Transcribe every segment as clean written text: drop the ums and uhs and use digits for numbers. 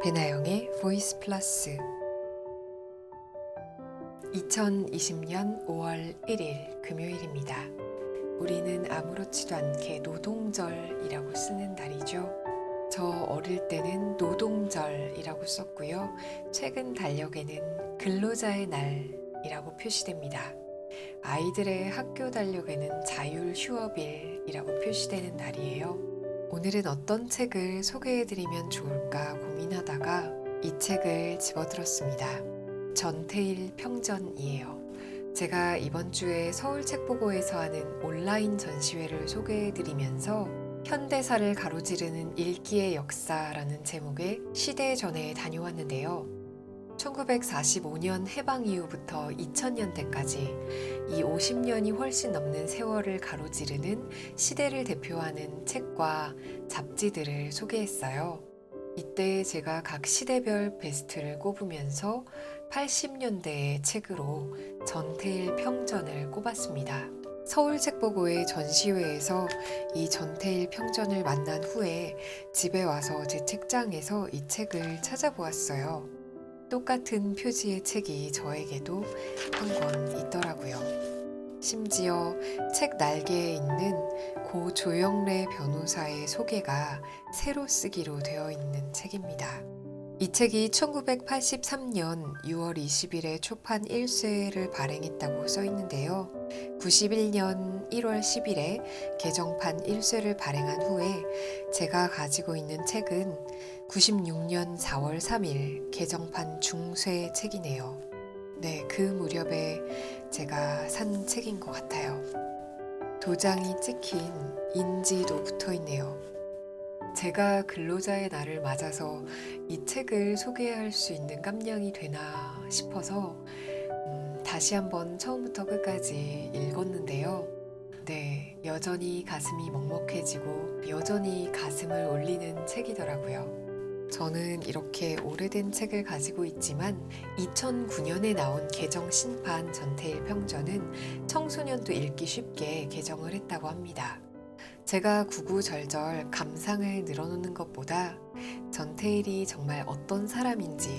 배나영의 보이스 플러스 2020년 5월 1일 금요일입니다. 우리는 아무렇지도 않게 노동절이라고 쓰는 날이죠. 저 어릴 때는 노동절이라고 썼고요. 최근 달력에는 근로자의 날이라고 표시됩니다. 아이들의 학교 달력에는 자율 휴업일이라고 표시되는 날이에요. 오늘은 어떤 책을 소개해드리면 좋을까 고민하다가 이 책을 집어들었습니다. 전태일 평전이에요. 제가 이번 주에 서울책보고에서 하는 온라인 전시회를 소개해드리면서 현대사를 가로지르는 읽기의 역사라는 제목의 시대전에 다녀왔는데요. 1945년 해방 이후부터 2000년대까지 이 50년이 훨씬 넘는 세월을 가로지르는 시대를 대표하는 책과 잡지들을 소개했어요. 이때 제가 각 시대별 베스트를 꼽으면서 80년대의 책으로 전태일 평전을 꼽았습니다. 서울책보고의 전시회에서 이 전태일 평전을 만난 후에 집에 와서 제 책장에서 이 책을 찾아보았어요. 똑같은 표지의 책이 저에게도 한 권 있더라고요. 심지어 책 날개에 있는 고 조영래 변호사의 소개가 세로 쓰기로 되어 있는 책입니다. 이 책이 1983년 6월 20일에 초판 1쇄를 발행했다고 써 있는데요. 91년 1월 10일에 개정판 1쇄를 발행한 후에 제가 가지고 있는 책은 96년 4월 3일 개정판 중쇄 책이네요. 네, 그 무렵에 제가 산 책인 것 같아요. 도장이 찍힌 인지도 붙어 있네요. 제가 근로자의 날을 맞아서 이 책을 소개할 수 있는 깜냥이 되나 싶어서 다시 한번 처음부터 끝까지 읽었는데요. 네, 여전히 가슴이 먹먹해지고 여전히 가슴을 울리는 책이더라고요. 저는 이렇게 오래된 책을 가지고 있지만 2009년에 나온 개정 신판 전태일 평전은 청소년도 읽기 쉽게 개정을 했다고 합니다. 제가 구구절절 감상을 늘어놓는 것보다 전태일이 정말 어떤 사람인지,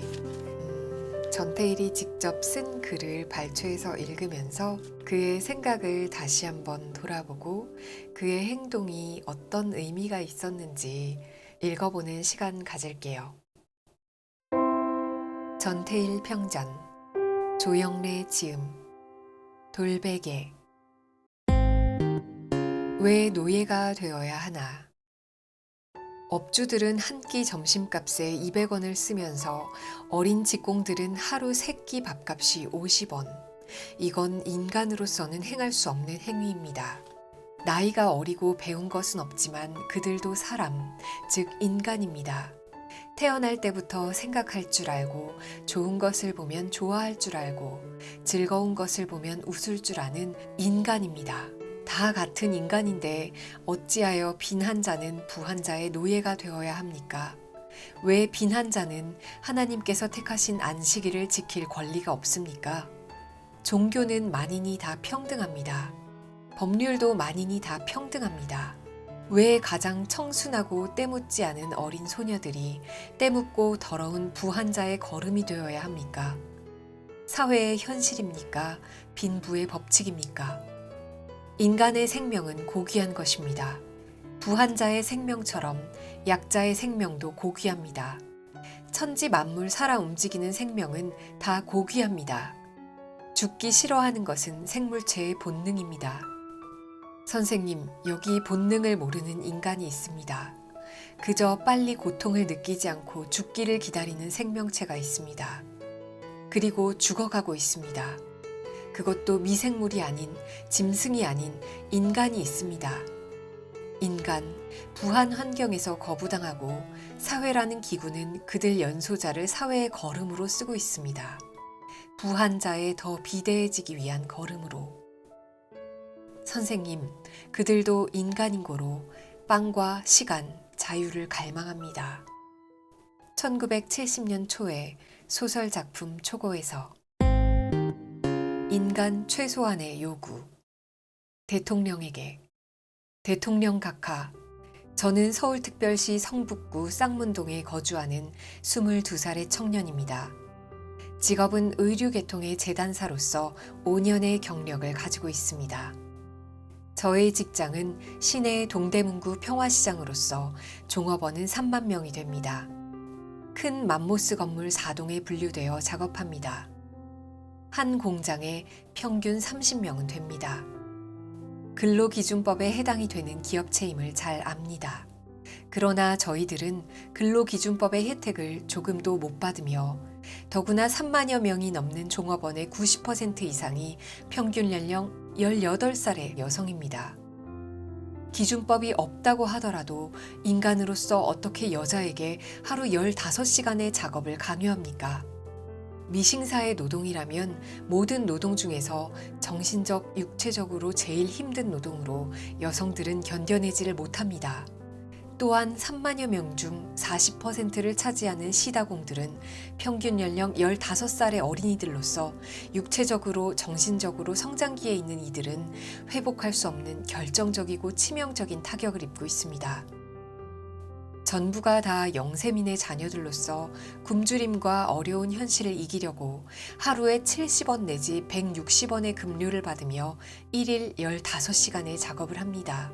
전태일이 직접 쓴 글을 발췌해서 읽으면서 그의 생각을 다시 한번 돌아보고 그의 행동이 어떤 의미가 있었는지 읽어보는 시간 가질게요. 전태일 평전, 조영래 지음, 돌베개. 왜 노예가 되어야 하나? 업주들은 한 끼 점심값에 200원을 쓰면서 어린 직공들은 하루 3끼 밥값이 50원. 이건 인간으로서는 행할 수 없는 행위입니다. 나이가 어리고 배운 것은 없지만 그들도 사람, 즉 인간입니다. 태어날 때부터 생각할 줄 알고 좋은 것을 보면 좋아할 줄 알고 즐거운 것을 보면 웃을 줄 아는 인간입니다. 다 같은 인간인데 어찌하여 빈한 자는 부한 자의 노예가 되어야 합니까? 왜 빈한 자는 하나님께서 택하신 안식일을 지킬 권리가 없습니까? 종교는 만인이 다 평등합니다. 법률도 만인이 다 평등합니다. 왜 가장 청순하고 때묻지 않은 어린 소녀들이 때묻고 더러운 부한 자의 거름이 되어야 합니까? 사회의 현실입니까? 빈부의 법칙입니까? 인간의 생명은 고귀한 것입니다. 부한 자의 생명처럼 약자의 생명도 고귀합니다. 천지 만물 살아 움직이는 생명은 다 고귀합니다. 죽기 싫어하는 것은 생물체의 본능입니다. 선생님, 여기 본능을 모르는 인간이 있습니다. 그저 빨리 고통을 느끼지 않고 죽기를 기다리는 생명체가 있습니다. 그리고 죽어가고 있습니다. 그것도 미생물이 아닌, 짐승이 아닌 인간이 있습니다. 인간, 부한 환경에서 거부당하고 사회라는 기구는 그들 연소자를 사회의 거름으로 쓰고 있습니다. 부한 자에 더 비대해지기 위한 거름으로. 선생님, 그들도 인간인고로 빵과 시간, 자유를 갈망합니다. 1970년 초에 소설 작품 초고에서 인간 최소한의 요구. 대통령에게 대통령 각하, 저는 서울특별시 성북구 쌍문동에 거주하는 22살의 청년입니다. 직업은 의류계통의 재단사로서 5년의 경력을 가지고 있습니다. 저의 직장은 시내 동대문구 평화시장으로서 종업원은 3만 명이 됩니다. 큰 맘모스 건물 4동에 분류되어 작업합니다. 한 공장에 평균 30명은 됩니다. 근로기준법에 해당이 되는 기업체임을 잘 압니다. 그러나 저희들은 근로기준법의 혜택을 조금도 못 받으며 더구나 3만여 명이 넘는 종업원의 90% 이상이 평균 연령 18살의 여성입니다. 기준법이 없다고 하더라도 인간으로서 어떻게 여자에게 하루 15시간의 작업을 강요합니까? 미싱사의 노동이라면 모든 노동 중에서 정신적, 육체적으로 제일 힘든 노동으로 여성들은 견뎌내지를 못합니다. 또한 3만여 명 중 40%를 차지하는 시다공들은 평균 연령 15살의 어린이들로서 육체적으로, 정신적으로 성장기에 있는 이들은 회복할 수 없는 결정적이고 치명적인 타격을 입고 있습니다. 전부가 다 영세민의 자녀들로서 굶주림과 어려운 현실을 이기려고 하루에 70원 내지 160원의 급료를 받으며 1일 15시간의 작업을 합니다.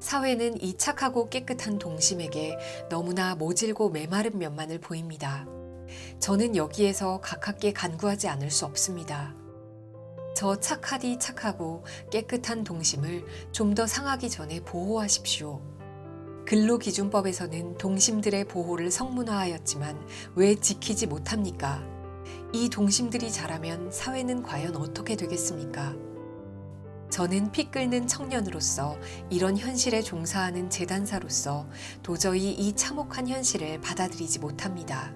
사회는 이 착하고 깨끗한 동심에게 너무나 모질고 메마른 면만을 보입니다. 저는 여기에서 가깝게 간구하지 않을 수 없습니다. 저 착하디 착하고 깨끗한 동심을 좀 더 상하기 전에 보호하십시오. 근로기준법에서는 동심들의 보호를 성문화하였지만 왜 지키지 못합니까? 이 동심들이 자라면 사회는 과연 어떻게 되겠습니까? 저는 피 끓는 청년으로서 이런 현실에 종사하는 재단사로서 도저히 이 참혹한 현실을 받아들이지 못합니다.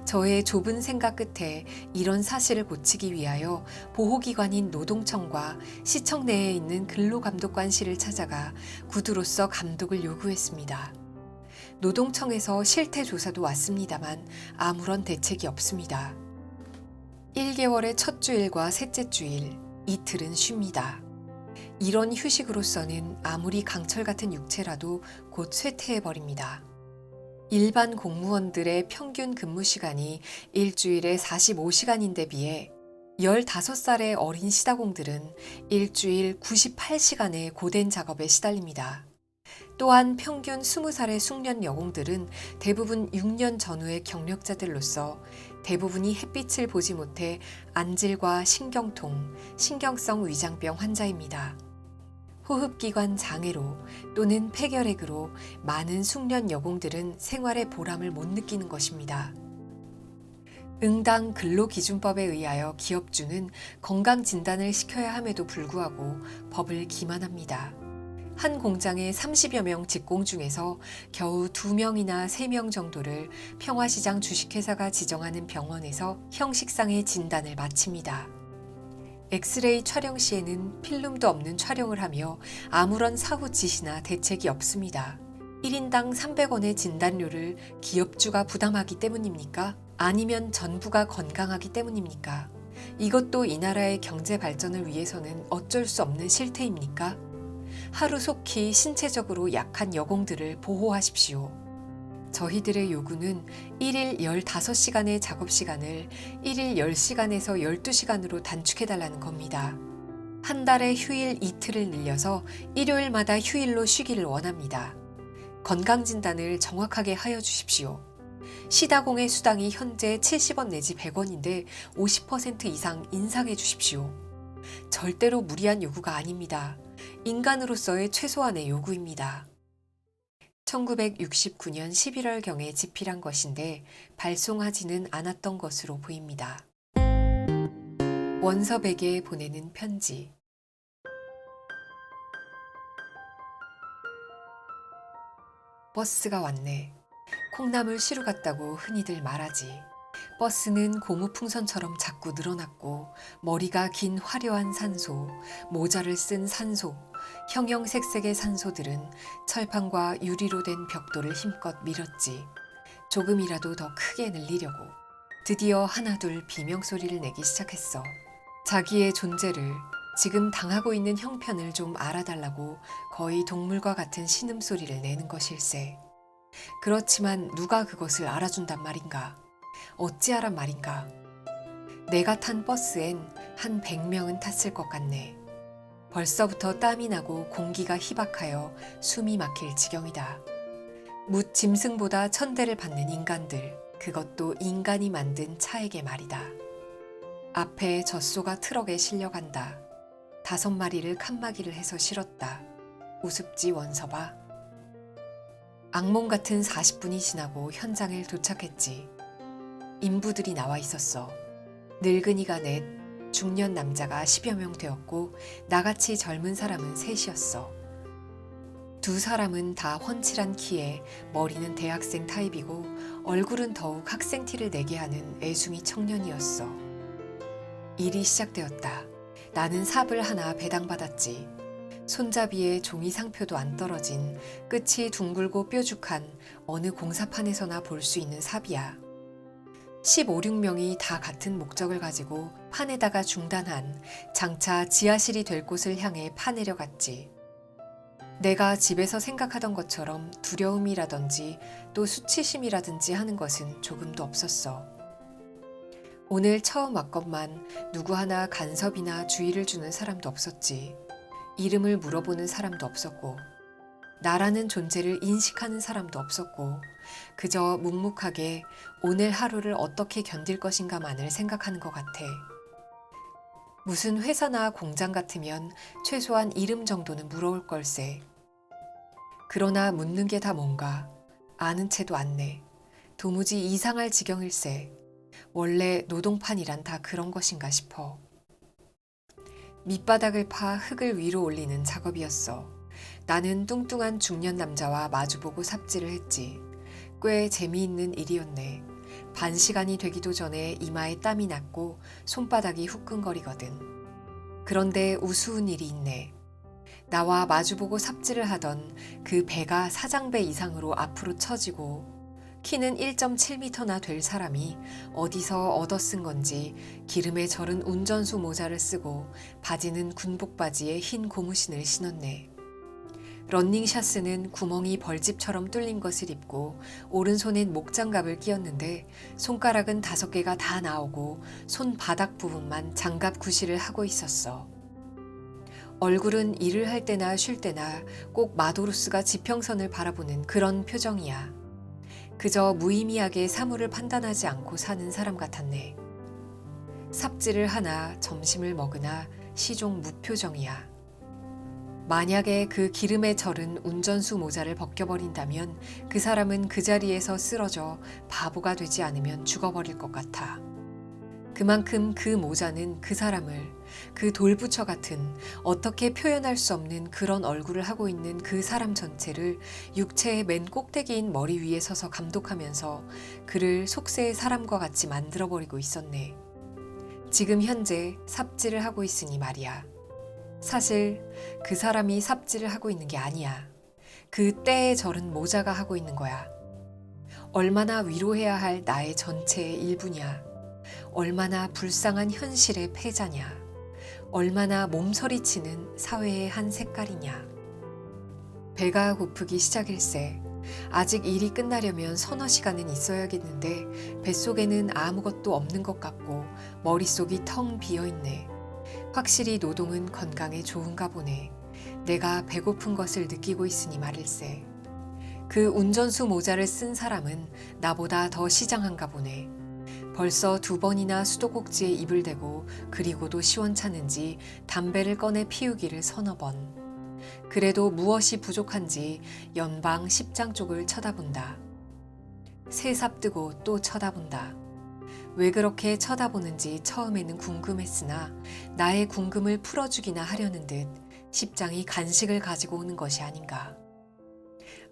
저의 좁은 생각 끝에 이런 사실을 고치기 위하여 보호기관인 노동청과 시청 내에 있는 근로감독관실을 찾아가 구두로서 감독을 요구했습니다. 노동청에서 실태조사도 왔습니다만 아무런 대책이 없습니다. 1개월의 첫 주일과 셋째 주일, 이틀은 쉽니다. 이런 휴식으로서는 아무리 강철 같은 육체라도 곧 쇠퇴해버립니다. 일반 공무원들의 평균 근무 시간이 일주일에 45시간인데 비해 15살의 어린 시다공들은 일주일 98시간의 고된 작업에 시달립니다. 또한 평균 20살의 숙련 여공들은 대부분 6년 전후의 경력자들로서 대부분이 햇빛을 보지 못해 안질과 신경통, 신경성 위장병 환자입니다. 호흡기관 장애로 또는 폐결핵으로 많은 숙련 여공들은 생활의 보람을 못 느끼는 것입니다. 응당 근로기준법에 의하여 기업주는 건강진단을 시켜야 함에도 불구하고 법을 기만합니다. 한 공장의 30여 명 직공 중에서 겨우 2명이나 3명 정도를 평화시장 주식회사가 지정하는 병원에서 형식상의 진단을 마칩니다. 엑스레이 촬영 시에는 필름도 없는 촬영을 하며 아무런 사후 지시나 대책이 없습니다. 1인당 300원의 진단료를 기업주가 부담하기 때문입니까? 아니면 전부가 건강하기 때문입니까? 이것도 이 나라의 경제 발전을 위해서는 어쩔 수 없는 실태입니까? 하루속히 신체적으로 약한 여공들을 보호하십시오. 저희들의 요구는 1일 15시간의 작업시간을 1일 10시간에서 12시간으로 단축해달라는 겁니다. 한 달에 휴일 이틀을 늘려서 일요일마다 휴일로 쉬기를 원합니다. 건강진단을 정확하게 하여 주십시오. 시다공의 수당이 현재 70원 내지 100원인데 50% 이상 인상해 주십시오. 절대로 무리한 요구가 아닙니다. 인간으로서의 최소한의 요구입니다. 1969년 11월경에 집필한 것인데 발송하지는 않았던 것으로 보입니다. 원섭에게 보내는 편지. 버스가 왔네. 콩나물 시루 같다고 흔히들 말하지. 버스는 고무풍선처럼 자꾸 늘어났고 머리가 긴 화려한 산소, 모자를 쓴 산소, 형형색색의 산소들은 철판과 유리로 된 벽돌을 힘껏 밀었지. 조금이라도 더 크게 늘리려고. 드디어 하나둘 비명소리를 내기 시작했어. 자기의 존재를, 지금 당하고 있는 형편을 좀 알아달라고 거의 동물과 같은 신음소리를 내는 것일세. 그렇지만 누가 그것을 알아준단 말인가? 어찌하란 말인가? 내가 탄 버스엔 한 100명은 탔을 것 같네. 벌써부터 땀이 나고 공기가 희박하여 숨이 막힐 지경이다. 묻 짐승보다 천대를 받는 인간들, 그것도 인간이 만든 차에게 말이다. 앞에 젖소가 트럭에 실려간다. 5마리를 칸막이를 해서 실었다. 우습지 원서봐. 악몽 같은 40분이 지나고 현장에 도착했지. 인부들이 나와 있었어. 늙은이가 넷, 중년 남자가 10여 명 되었고 나같이 젊은 사람은 셋이었어. 2사람은 다 훤칠한 키에 머리는 대학생 타입이고 얼굴은 더욱 학생 티를 내게 하는 애숭이 청년이었어. 일이 시작되었다. 나는 삽을 하나 배당받았지. 손잡이에 종이 상표도 안 떨어진 끝이 둥글고 뾰족한 어느 공사판에서나 볼 수 있는 삽이야. 15, 16명이 다 같은 목적을 가지고 판에다가 중단한 장차 지하실이 될 곳을 향해 파내려 갔지. 내가 집에서 생각하던 것처럼 두려움이라든지 또 수치심이라든지 하는 것은 조금도 없었어. 오늘 처음 왔건만 누구 하나 간섭이나 주의를 주는 사람도 없었지. 이름을 물어보는 사람도 없었고 나라는 존재를 인식하는 사람도 없었고 그저 묵묵하게 오늘 하루를 어떻게 견딜 것인가만을 생각하는 것 같아. 무슨 회사나 공장 같으면 최소한 이름 정도는 물어올 걸세. 그러나 묻는 게 다 뭔가 아는 채도 않네. 도무지 이상할 지경일세. 원래 노동판이란 다 그런 것인가 싶어. 밑바닥을 파 흙을 위로 올리는 작업이었어. 나는 뚱뚱한 중년 남자와 마주보고 삽질을 했지. 꽤 재미있는 일이었네. 반 시간이 되기도 전에 이마에 땀이 났고 손바닥이 후끈거리거든. 그런데 우스운 일이 있네. 나와 마주보고 삽질을 하던 그 배가 사장배 이상으로 앞으로 처지고 키는 1.7m나 될 사람이 어디서 얻어쓴 건지 기름에 절은 운전수 모자를 쓰고 바지는 군복 바지에 흰 고무신을 신었네. 런닝샷스는 구멍이 벌집처럼 뚫린 것을 입고 오른손엔 목장갑을 끼웠는데 손가락은 5개가 다 나오고 손바닥 부분만 장갑 구실을 하고 있었어. 얼굴은 일을 할 때나 쉴 때나 꼭 마도로스가 지평선을 바라보는 그런 표정이야. 그저 무의미하게 사물을 판단하지 않고 사는 사람 같았네. 삽질을 하나 점심을 먹으나 시종 무표정이야. 만약에 그 기름에 절은 운전수 모자를 벗겨버린다면 그 사람은 그 자리에서 쓰러져 바보가 되지 않으면 죽어버릴 것 같아. 그만큼 그 모자는 그 사람을 그 돌부처 같은 어떻게 표현할 수 없는 그런 얼굴을 하고 있는 그 사람 전체를 육체의 맨 꼭대기인 머리 위에 서서 감독하면서 그를 속세의 사람과 같이 만들어버리고 있었네. 지금 현재 삽질을 하고 있으니 말이야. 사실 그 사람이 삽질을 하고 있는 게 아니야. 그 때에 절은 모자가 하고 있는 거야. 얼마나 위로해야 할 나의 전체의 일부냐. 얼마나 불쌍한 현실의 패자냐. 얼마나 몸서리치는 사회의 한 색깔이냐. 배가 고프기 시작일세. 아직 일이 끝나려면 서너 시간은 있어야겠는데 뱃속에는 아무것도 없는 것 같고 머릿속이 텅 비어있네. 확실히 노동은 건강에 좋은가 보네. 내가 배고픈 것을 느끼고 있으니 말일세. 그 운전수 모자를 쓴 사람은 나보다 더 시장한가 보네. 벌써 2번이나 수도꼭지에 입을 대고 그리고도 시원찮은지 담배를 꺼내 피우기를 서너 번. 그래도 무엇이 부족한지 연방 10장 쪽을 쳐다본다. 새삽 뜨고 또 쳐다본다. 왜 그렇게 쳐다보는지 처음에는 궁금했으나 나의 궁금을 풀어주기나 하려는 듯 10장이 간식을 가지고 오는 것이 아닌가.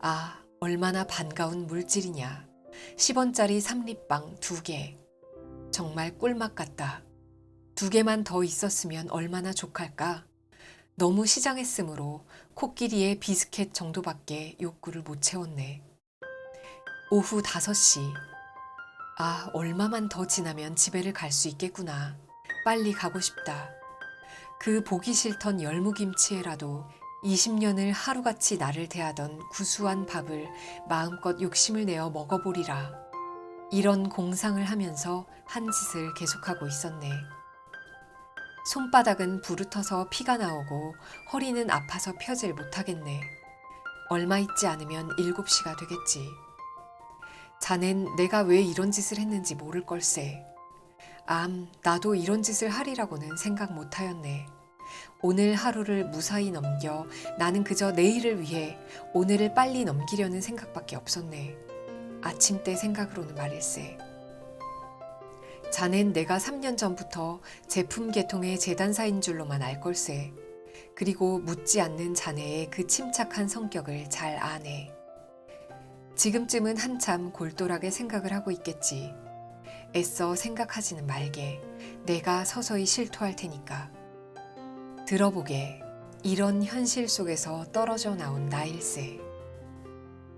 아, 얼마나 반가운 물질이냐. 10원짜리 삼립빵 2개. 정말 꿀맛 같다. 2개만 더 있었으면 얼마나 족할까. 너무 시장했으므로 코끼리의 비스켓 정도밖에 욕구를 못 채웠네. 오후 5시. 아, 얼마만 더 지나면 집에를 갈 수 있겠구나. 빨리 가고 싶다. 그 보기 싫던 열무김치에라도 20년을 하루같이 나를 대하던 구수한 밥을 마음껏 욕심을 내어 먹어보리라. 이런 공상을 하면서 한 짓을 계속하고 있었네. 손바닥은 부르터서 피가 나오고 허리는 아파서 펴질 못하겠네. 얼마 있지 않으면 7시가 되겠지. 자넨 내가 왜 이런 짓을 했는지 모를 걸세. 나도 이런 짓을 하리라고는 생각 못하였네. 오늘 하루를 무사히 넘겨 나는 그저 내일을 위해 오늘을 빨리 넘기려는 생각밖에 없었네. 아침 때 생각으로는 말일세. 자넨 내가 3년 전부터 제품 개통의 재단사인 줄로만 알 걸세. 그리고 묻지 않는 자네의 그 침착한 성격을 잘 아네. 지금쯤은 한참 골똘하게 생각을 하고 있겠지. 애써 생각하지는 말게. 내가 서서히 실토할 테니까. 들어보게. 이런 현실 속에서 떨어져 나온 나일세.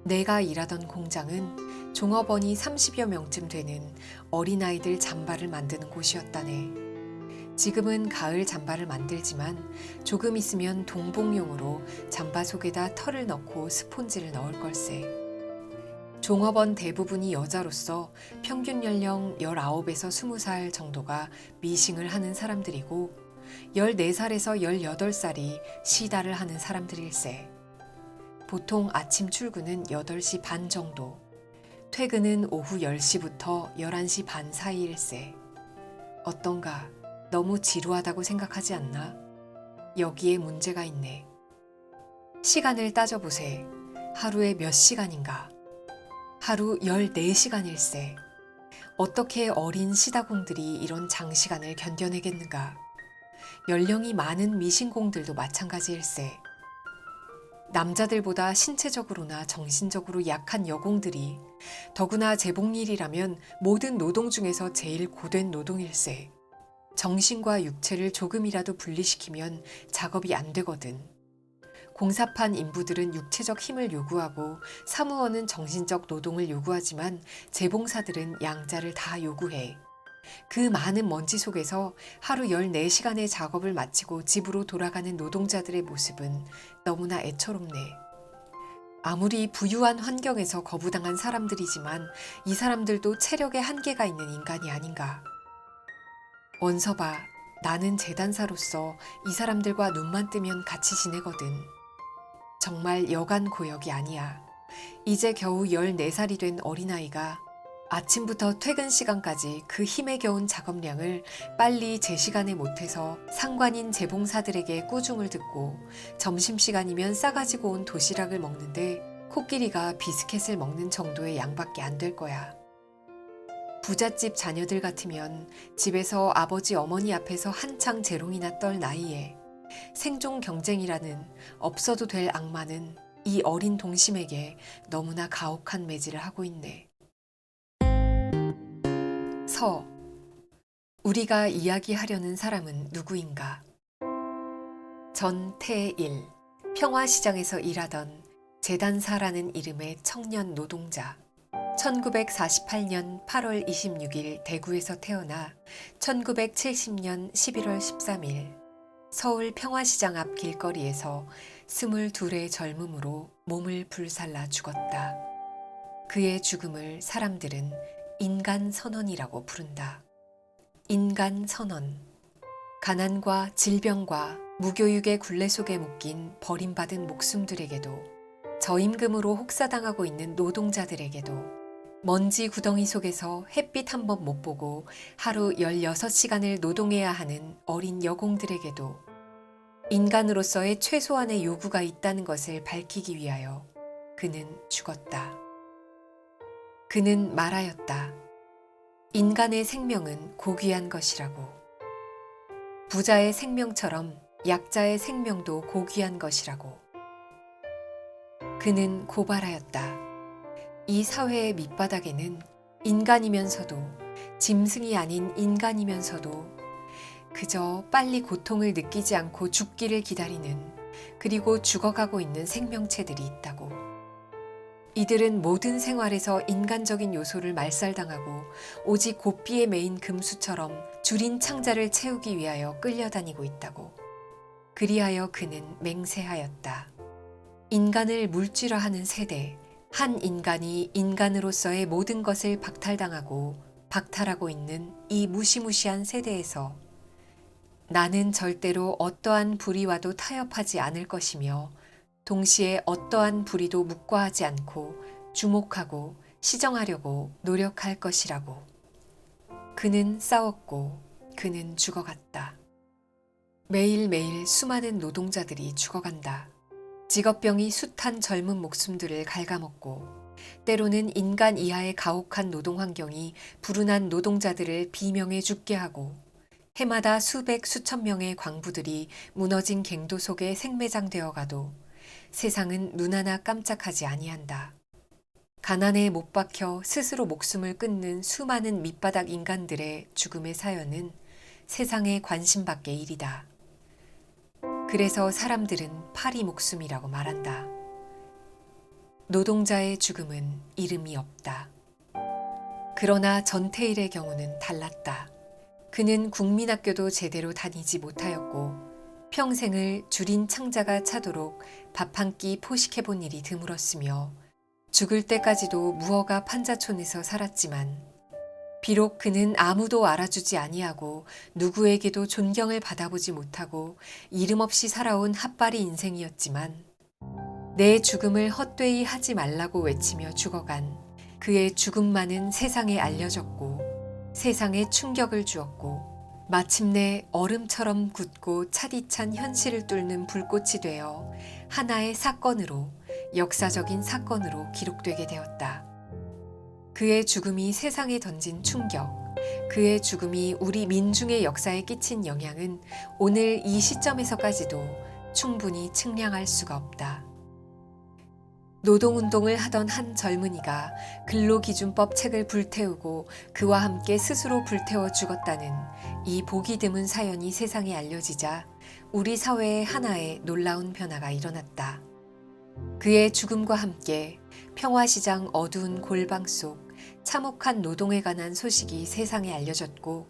내가 일하던 공장은 종업원이 30여 명쯤 되는 어린아이들 잠바를 만드는 곳이었다네. 지금은 가을 잠바를 만들지만 조금 있으면 동봉용으로 잠바 속에다 털을 넣고 스폰지를 넣을 걸세. 종업원 대부분이 여자로서 평균 연령 19에서 20살 정도가 미싱을 하는 사람들이고 14살에서 18살이 시다를 하는 사람들일세. 보통 아침 출근은 8시 반 정도, 퇴근은 오후 10시부터 11시 반 사이일세. 어떤가? 너무 지루하다고 생각하지 않나? 여기에 문제가 있네. 시간을 따져보세. 하루에 몇 시간인가? 하루 14시간일세. 어떻게 어린 시다공들이 이런 장시간을 견뎌내겠는가? 연령이 많은 미신공들도 마찬가지일세. 남자들보다 신체적으로나 정신적으로 약한 여공들이 더구나 재봉일이라면 모든 노동 중에서 제일 고된 노동일세. 정신과 육체를 조금이라도 분리시키면 작업이 안 되거든. 공사판 인부들은 육체적 힘을 요구하고 사무원은 정신적 노동을 요구하지만 재봉사들은 양자를 다 요구해. 그 많은 먼지 속에서 하루 14시간의 작업을 마치고 집으로 돌아가는 노동자들의 모습은 너무나 애처롭네. 아무리 부유한 환경에서 거부당한 사람들이지만 이 사람들도 체력에 한계가 있는 인간이 아닌가. 원서봐, 나는 재단사로서 이 사람들과 눈만 뜨면 같이 지내거든. 정말 여간 고역이 아니야. 이제 겨우 14살이 된 어린아이가 아침부터 퇴근 시간까지 그 힘에 겨운 작업량을 빨리 제 시간에 못해서 상관인 재봉사들에게 꾸중을 듣고 점심시간이면 싸가지고 온 도시락을 먹는데 코끼리가 비스켓을 먹는 정도의 양밖에 안 될 거야. 부잣집 자녀들 같으면 집에서 아버지 어머니 앞에서 한창 재롱이나 떨 나이에 생존 경쟁이라는 없어도 될 악마는 이 어린 동심에게 너무나 가혹한 매질을 하고 있네. 서. 우리가 이야기하려는 사람은 누구인가? 전태일. 평화시장에서 일하던 재단사라는 이름의 청년 노동자. 1948년 8월 26일 대구에서 태어나 1970년 11월 13일 서울 평화시장 앞 길거리에서 22의 젊음으로 몸을 불살라 죽었다. 그의 죽음을 사람들은 인간선언이라고 부른다. 인간선언. 가난과 질병과 무교육의 굴레 속에 묶인 버림받은 목숨들에게도 저임금으로 혹사당하고 있는 노동자들에게도 먼지 구덩이 속에서 햇빛 한 번 못 보고 하루 16시간을 노동해야 하는 어린 여공들에게도 인간으로서의 최소한의 요구가 있다는 것을 밝히기 위하여 그는 죽었다. 그는 말하였다. 인간의 생명은 고귀한 것이라고. 부자의 생명처럼 약자의 생명도 고귀한 것이라고. 그는 고발하였다. 이 사회의 밑바닥에는 인간이면서도 짐승이 아닌 인간이면서도 그저 빨리 고통을 느끼지 않고 죽기를 기다리는 그리고 죽어가고 있는 생명체들이 있다고. 이들은 모든 생활에서 인간적인 요소를 말살당하고 오직 고삐에 매인 금수처럼 줄인 창자를 채우기 위하여 끌려다니고 있다고. 그리하여 그는 맹세하였다. 인간을 물질화하는 세대, 한 인간이 인간으로서의 모든 것을 박탈당하고 박탈하고 있는 이 무시무시한 세대에서 나는 절대로 어떠한 불의와도 타협하지 않을 것이며 동시에 어떠한 불의도 묵과하지 않고 주목하고 시정하려고 노력할 것이라고. 그는 싸웠고 그는 죽어갔다. 매일매일 수많은 노동자들이 죽어간다. 직업병이 숱한 젊은 목숨들을 갉아먹고 때로는 인간 이하의 가혹한 노동 환경이 불운한 노동자들을 비명에 죽게 하고 해마다 수백 수천 명의 광부들이 무너진 갱도 속에 생매장되어 가도 세상은 눈 하나 깜짝하지 아니한다. 가난에 못 박혀 스스로 목숨을 끊는 수많은 밑바닥 인간들의 죽음의 사연은 세상에 관심 밖의 일이다. 그래서 사람들은 파리 목숨이라고 말한다. 노동자의 죽음은 이름이 없다. 그러나 전태일의 경우는 달랐다. 그는 국민학교도 제대로 다니지 못하였고 평생을 줄인 창자가 차도록 밥 한 끼 포식해본 일이 드물었으며 죽을 때까지도 무허가 판자촌에서 살았지만 비록 그는 아무도 알아주지 아니하고 누구에게도 존경을 받아보지 못하고 이름 없이 살아온 핫바리 인생이었지만 내 죽음을 헛되이 하지 말라고 외치며 죽어간 그의 죽음만은 세상에 알려졌고 세상에 충격을 주었고 마침내 얼음처럼 굳고 차디찬 현실을 뚫는 불꽃이 되어 하나의 사건으로 역사적인 사건으로 기록되게 되었다. 그의 죽음이 세상에 던진 충격, 그의 죽음이 우리 민중의 역사에 끼친 영향은 오늘 이 시점에서까지도 충분히 측량할 수가 없다. 노동운동을 하던 한 젊은이가 근로기준법 책을 불태우고 그와 함께 스스로 불태워 죽었다는 이 보기 드문 사연이 세상에 알려지자 우리 사회에 하나의 놀라운 변화가 일어났다. 그의 죽음과 함께 평화시장 어두운 골방 속 참혹한 노동에 관한 소식이 세상에 알려졌고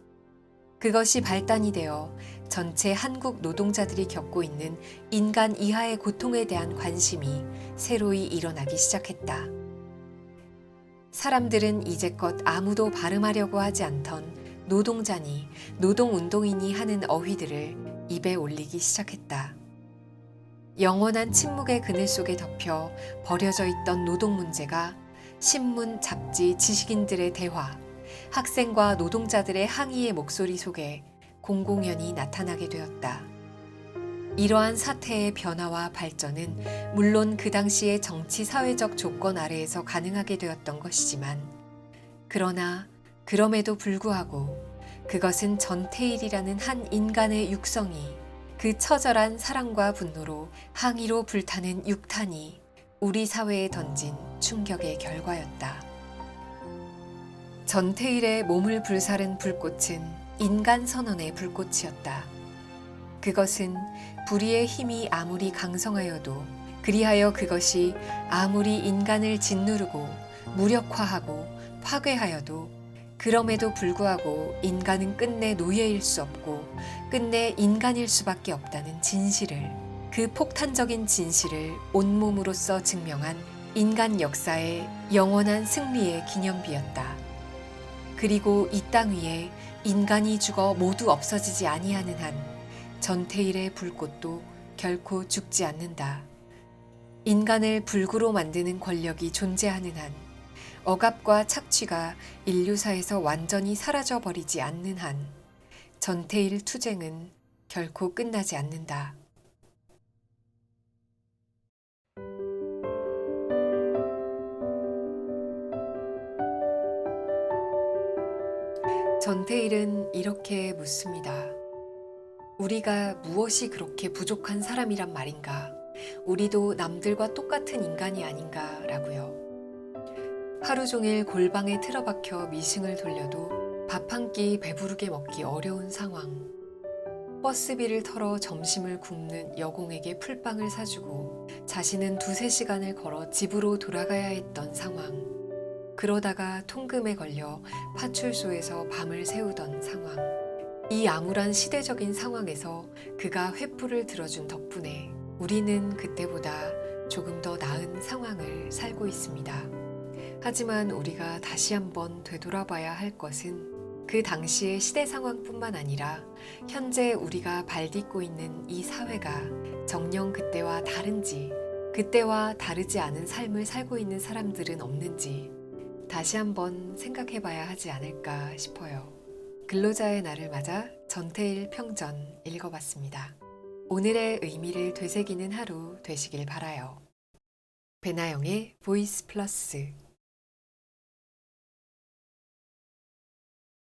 그것이 발단이 되어 전체 한국 노동자들이 겪고 있는 인간 이하의 고통에 대한 관심이 새로이 일어나기 시작했다. 사람들은 이제껏 아무도 발음하려고 하지 않던 노동자니 노동운동인이 하는 어휘들을 입에 올리기 시작했다. 영원한 침묵의 그늘 속에 덮여 버려져 있던 노동 문제가 신문, 잡지, 지식인들의 대화, 학생과 노동자들의 항의의 목소리 속에 공공연히 나타나게 되었다. 이러한 사태의 변화와 발전은 물론 그 당시의 정치 사회적 조건 아래에서 가능하게 되었던 것이지만 그러나 그럼에도 불구하고 그것은 전태일이라는 한 인간의 육성이 그 처절한 사랑과 분노로 항의로 불타는 육탄이 우리 사회에 던진 충격의 결과였다. 전태일의 몸을 불사른 불꽃은 인간 선언의 불꽃이었다. 그것은 불의의 힘이 아무리 강성하여도 그리하여 그것이 아무리 인간을 짓누르고 무력화하고 파괴하여도 그럼에도 불구하고 인간은 끝내 노예일 수 없고 끝내 인간일 수밖에 없다는 진실을, 그 폭탄적인 진실을 온몸으로써 증명한 인간 역사의 영원한 승리의 기념비였다. 그리고 이 땅 위에 인간이 죽어 모두 없어지지 아니하는 한 전태일의 불꽃도 결코 죽지 않는다. 인간을 불구로 만드는 권력이 존재하는 한 억압과 착취가 인류사에서 완전히 사라져버리지 않는 한 전태일 투쟁은 결코 끝나지 않는다. 전태일은 이렇게 묻습니다. 우리가 무엇이 그렇게 부족한 사람이란 말인가? 우리도 남들과 똑같은 인간이 아닌가? 라고요. 하루 종일 골방에 틀어박혀 미싱을 돌려도 밥 한 끼 배부르게 먹기 어려운 상황. 버스비를 털어 점심을 굶는 여공에게 풀빵을 사주고 자신은 2-3시간을 걸어 집으로 돌아가야 했던 상황. 그러다가 통금에 걸려 파출소에서 밤을 새우던 상황. 이 암울한 시대적인 상황에서 그가 횃불을 들어준 덕분에 우리는 그때보다 조금 더 나은 상황을 살고 있습니다. 하지만 우리가 다시 한번 되돌아봐야 할 것은 그 당시의 시대 상황뿐만 아니라 현재 우리가 발딛고 있는 이 사회가 정녕 그때와 다른지, 그때와 다르지 않은 삶을 살고 있는 사람들은 없는지 다시 한번 생각해 봐야 하지 않을까 싶어요. 근로자의 날을 맞아 전태일 평전 읽어봤습니다. 오늘의 의미를 되새기는 하루 되시길 바라요. 배나영의 보이스 플러스